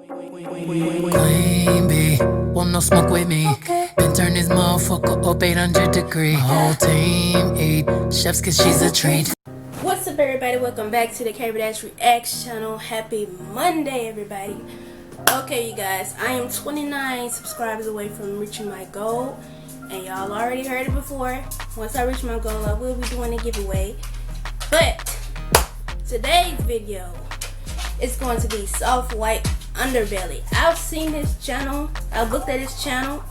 Queen bee, want no smoke with me. Okay. Been turn this motherfucker up 800 degrees. My whole team eat chefs cause she's a treat. What's up, everybody? Welcome back to the KBreDazz Reacts channel. Happy Monday, everybody. Okay, you guys, I am 29 subscribers away from reaching my goal, and y'all already heard it before. Once I reach my goal, I will be doing a giveaway. But today's video is going to be Soft White Underbelly. I've seen his channel. I've looked at his channel,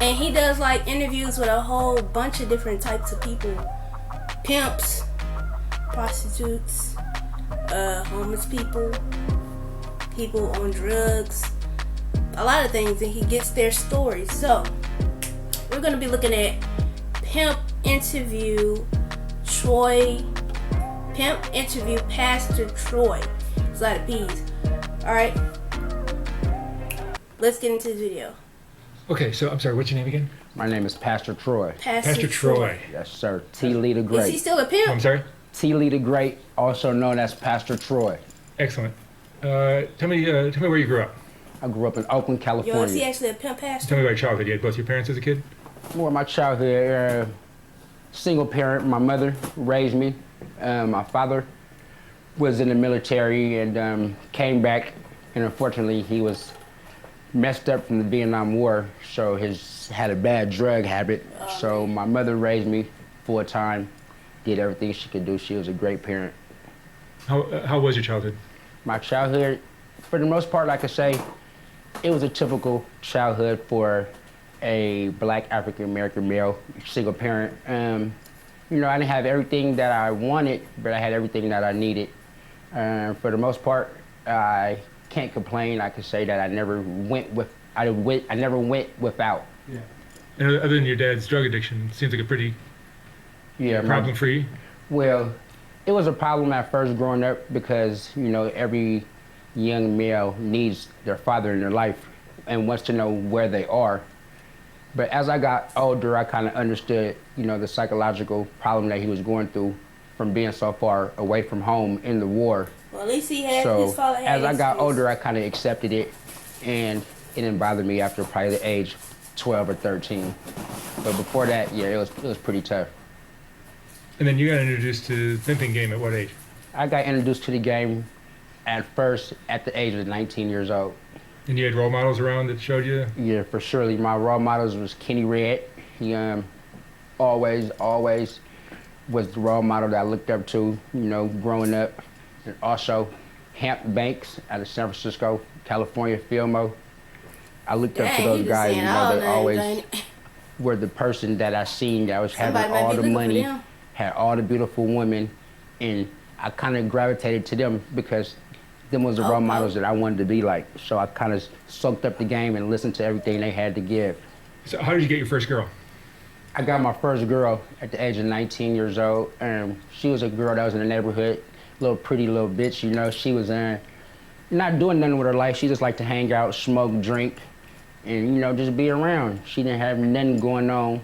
and he does like interviews with a whole bunch of different types of people: pimps, prostitutes, homeless people, people on drugs, a lot of things, and he gets their stories. So we're gonna be looking at Pimp interview Troy. Pimp interview Pastor Troy. It's a lot of P's. Alright, let's get into the video. Okay, so I'm sorry, what's your name again? My name is Pastor Troy. Pastor Troy. Yes, sir. T. Lee the Great. Is he still a pimp? I'm sorry? T. Lee the Great, also known as Pastor Troy. Excellent. Tell me where you grew up. I grew up in Oakland, California. Yo, is he actually a pimp pastor? Tell me about your childhood. You had both your parents as a kid? More my childhood, single parent. My mother raised me. My father was in the military and came back, and unfortunately he was messed up from the Vietnam War, so had a bad drug habit. So my mother raised me full time, did everything she could do. She was a great parent. How was your childhood? My childhood, for the most part, I could say, it was a typical childhood for a black African-American male, single parent. You know, I didn't have everything that I wanted, but I had everything that I needed. For the most part, I can't complain. I could say that I never went without. Yeah. And other than your dad's drug addiction, it seems like a pretty problem for you. Well, it was a problem at first growing up because, you know, every young male needs their father in their life and wants to know where they are. But as I got older, I kind of understood, you know, the psychological problem that he was going through from being so far away from home in the war. Well, at least he had his father. As I got older, I kind of accepted it, and it didn't bother me after probably the age 12 or 13. But before that, yeah, it was pretty tough. And then you got introduced to the pimping game at what age? I got introduced to the game at first at the age of 19 years old. And you had role models around that showed you? Yeah, for surely. My role models was Kenny Red. He always was the role model that I looked up to, you know, growing up. And also Hamp Banks out of San Francisco, California, Filmo. I looked up to those guys, you know, they always were the person that I seen that was having all the money, had all the beautiful women, and I kind of gravitated to them because them was the role models that I wanted to be like. So I kind of soaked up the game and listened to everything they had to give. So how did you get your first girl? I got my first girl at the age of 19 years old. She was a girl that was in the neighborhood, little pretty little bitch, you know. She was not doing nothing with her life. She just liked to hang out, smoke, drink, and, you know, just be around. She didn't have nothing going on.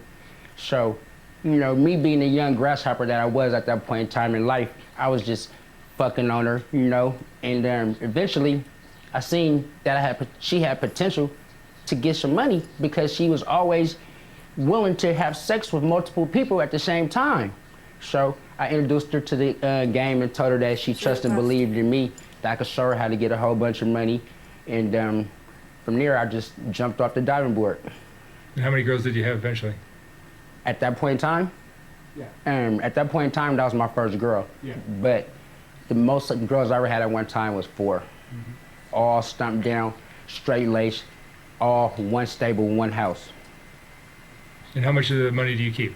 So, you know, me being the young grasshopper that I was at that point in time in life, I was just fucking on her, you know. And eventually, I seen that she had potential to get some money because she was always willing to have sex with multiple people at the same time. So I introduced her to the game and told her that she trusted and believed in me, that I could show her how to get a whole bunch of money. And from there, I just jumped off the diving board. And how many girls did you have eventually? At that point in time? Yeah. At that point in time, that was my first girl. Yeah. But the most girls I ever had at one time was 4. Mm-hmm. All stumped down, straight laced, all one stable, one house. And how much of the money do you keep?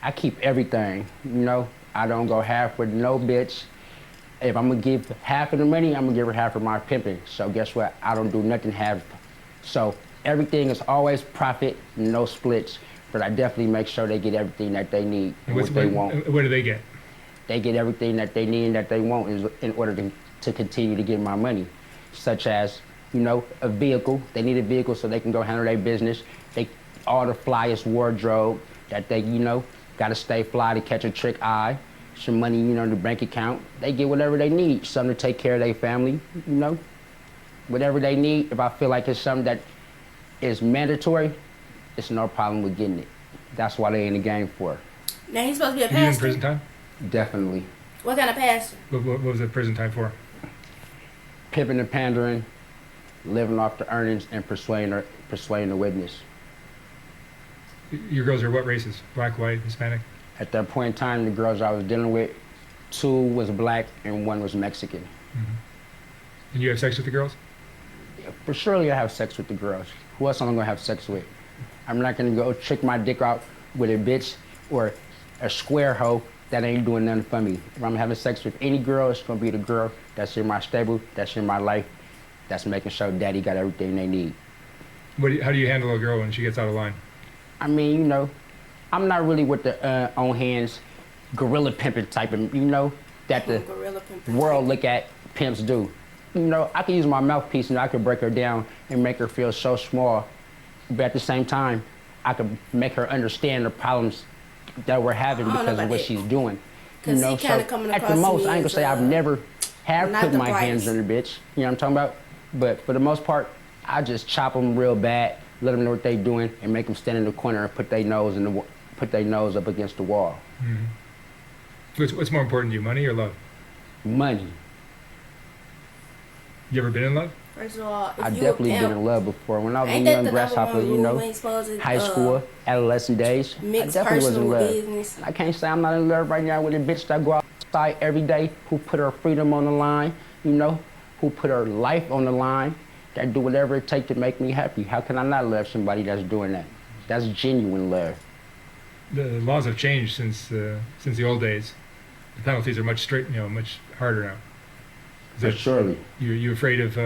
I keep everything, you know. I don't go half with no bitch. If I'm gonna give half of the money, I'm gonna give her half of my pimping. So guess what? I don't do nothing half. So everything is always profit, no splits. But I definitely make sure they get everything that they need and what they want. What do they get? They get everything that they need and that they want in order to continue to get my money. Such as, you know, a vehicle. They need a vehicle so they can go handle their business. All the flyest wardrobe that they, you know, gotta stay fly to catch a trick eye. Some money, you know, in the bank account. They get whatever they need. Something to take care of their family, you know. Whatever they need, if I feel like it's something that is mandatory, it's no problem with getting it. That's why they in the game for. Now he's supposed to be a Were you in pastor. prison time? Definitely. What kind of pastor? What was the prison time for? Pimping and pandering, living off the earnings, and persuading the witness. Your girls are what races? Black, white, Hispanic? At that point in time, the girls I was dealing with, 2 was black and 1 was Mexican. Mm-hmm. And you have sex with the girls? For surely I have sex with the girls. Who else am I gonna have sex with? I'm not gonna go trick my dick out with a bitch or a square hoe that ain't doing nothing for me. If I'm having sex with any girl, it's gonna be the girl that's in my stable, that's in my life, that's making sure daddy got everything they need. How do you handle a girl when she gets out of line? I mean, you know, I'm not really with the on hands, gorilla pimping type of, you know, that the world look at pimps do. You know, I can use my mouthpiece and I could break her down and make her feel so small, but at the same time, I could make her understand the problems that we're having because of what she's doing. You know, so at the most, I ain't gonna say I've never have put my hands on the bitch. You know what I'm talking about? But for the most part, I just chop them real bad, let them know what they doing, and make them stand in the corner and put their nose up against the wall. Mm-hmm. What's more important to you, money or love? Money. You ever been in love? First of all, I definitely been in love before. When I was a young grasshopper, you know, high school, adolescent days, I definitely was in love. I can't say I'm not in love right now with a bitch that go outside every day, who put her freedom on the line, you know, who put her life on the line, that do whatever it takes to make me happy. How can I not love somebody that's doing that? That's genuine love. The laws have changed since the old days. The penalties are much harder now. Surely. You afraid of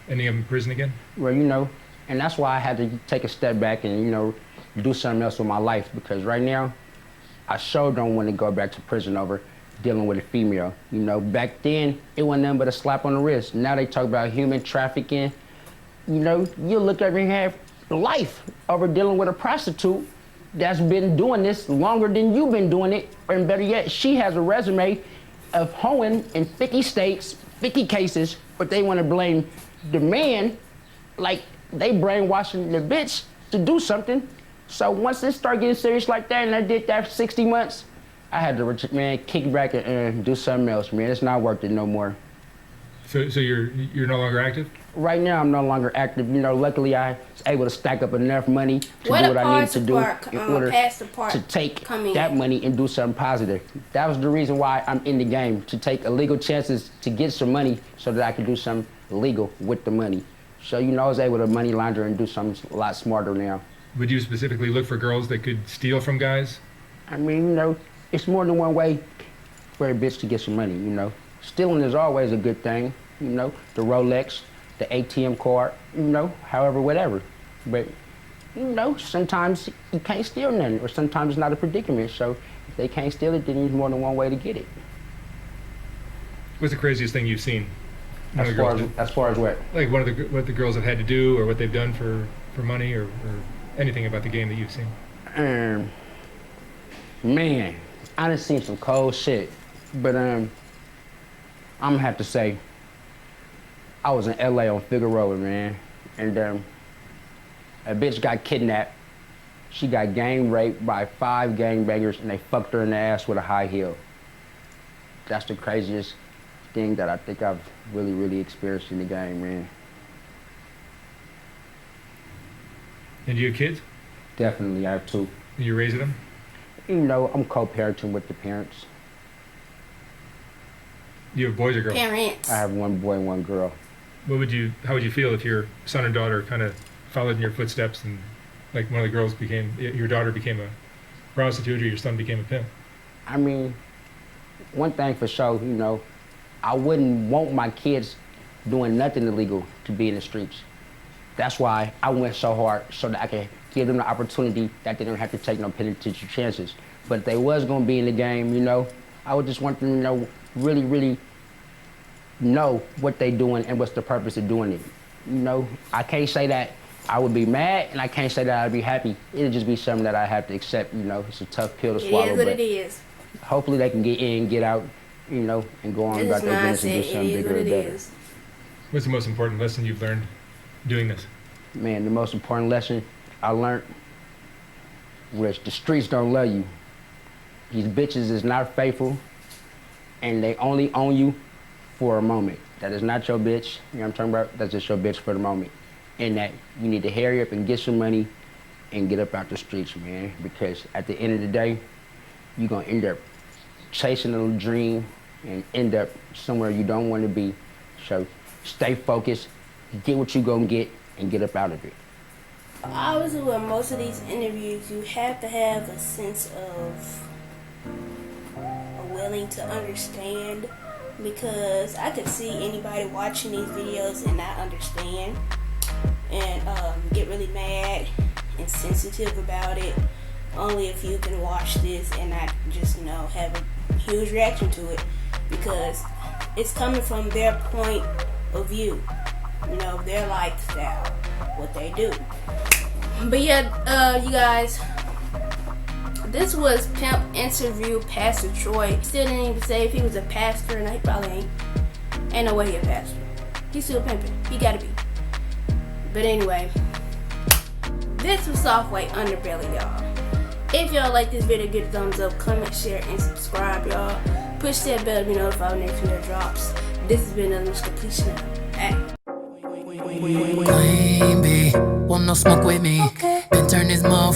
ending up in prison again? Well, you know, and that's why I had to take a step back and, you know, do something else with my life, because right now, I sure don't want to go back to prison over dealing with a female. You know, back then, it wasn't nothing but a slap on the wrist. Now they talk about human trafficking. You know, you look over and have life over dealing with a prostitute that's been doing this longer than you've been doing it, and better yet, she has a resume of hoeing in 50 states, 50 cases, but they want to blame the man like they brainwashing the bitch to do something. So once it started getting serious like that, and I did that for 60 months, I had to, man, kick back and do something else, man. It's not worth it no more. So you're no longer active? Right now, I'm no longer active. You know, luckily I was able to stack up enough money to do what I need to do in order to take that money and do something positive. That was the reason why I'm in the game, to take illegal chances to get some money so that I could do something legal with the money. So, you know, I was able to money launder and do something a lot smarter now. Would you specifically look for girls that could steal from guys? I mean, you know, it's more than one way for a bitch to get some money, you know. Stealing is always a good thing, you know, the Rolex, the ATM card, you know, however, whatever. But, you know, sometimes you can't steal nothing, or sometimes it's not a predicament. So if they can't steal it, then there's more than one way to get it. What's the craziest thing you've seen? As far as what? Like what the girls have had to do, or what they've done for money, or anything about the game that you've seen? Man, I done seen some cold shit. But I'm gonna have to say, I was in LA on Figueroa, man, and a bitch got kidnapped. She got gang raped by 5 gangbangers, and they fucked her in the ass with a high heel. That's the craziest thing that I think I've really experienced in the game, man. And do you have kids? Definitely, I have 2. And you're raising them? You know, I'm co-parenting with the parents. You have boys or girls? Parents. I have 1 boy and 1 girl. How would you feel if your son and daughter kind of followed in your footsteps, and like one of the girls your daughter became a prostitute, or your son became a pimp? I mean, one thing for sure, you know, I wouldn't want my kids doing nothing illegal to be in the streets. That's why I went so hard, so that I could give them the opportunity that they don't have to take no penitentiary chances. But if they was gonna be in the game, you know, I would just want them to know, really know what they doing and what's the purpose of doing it. You know, I can't say that I would be mad, and I can't say that I'd be happy. It'd just be something that I have to accept, you know. It's a tough pill to swallow. It is what it is. Hopefully they can get in, get out, you know, and go on about their business and do something bigger and better. What's the most important lesson you've learned doing this? Man, the most important lesson I learned was the streets don't love you. These bitches is not faithful, and they only own you for a moment. That is not your bitch, you know what I'm talking about? That's just your bitch for the moment. And that you need to hurry up and get some money and get up out the streets, man, because at the end of the day, you're gonna end up chasing a dream and end up somewhere you don't want to be. So stay focused, get what you gonna get, and get up out of it. Obviously, with most of these interviews, you have to have a sense of willing to understand, because I could see anybody watching these videos and not understand and get really mad and sensitive about it. Only if you can watch this and not just, you know, have a huge reaction to it, because it's coming from their point of view, you know, their lifestyle, what they do. But yeah, you guys, this was Pimp interview Pastor Troy. Still didn't even say if he was a pastor, and he probably ain't. Ain't no way he a pastor. He's still pimping. He gotta be. But anyway, this was Softway Underbelly, y'all. If y'all like this video, give it a thumbs up, comment, share, and subscribe, y'all. Push that bell to be notified when next video drops. This has been another completion. Hey. Queen bee, want no smoke with me. Been turn this motherfucker.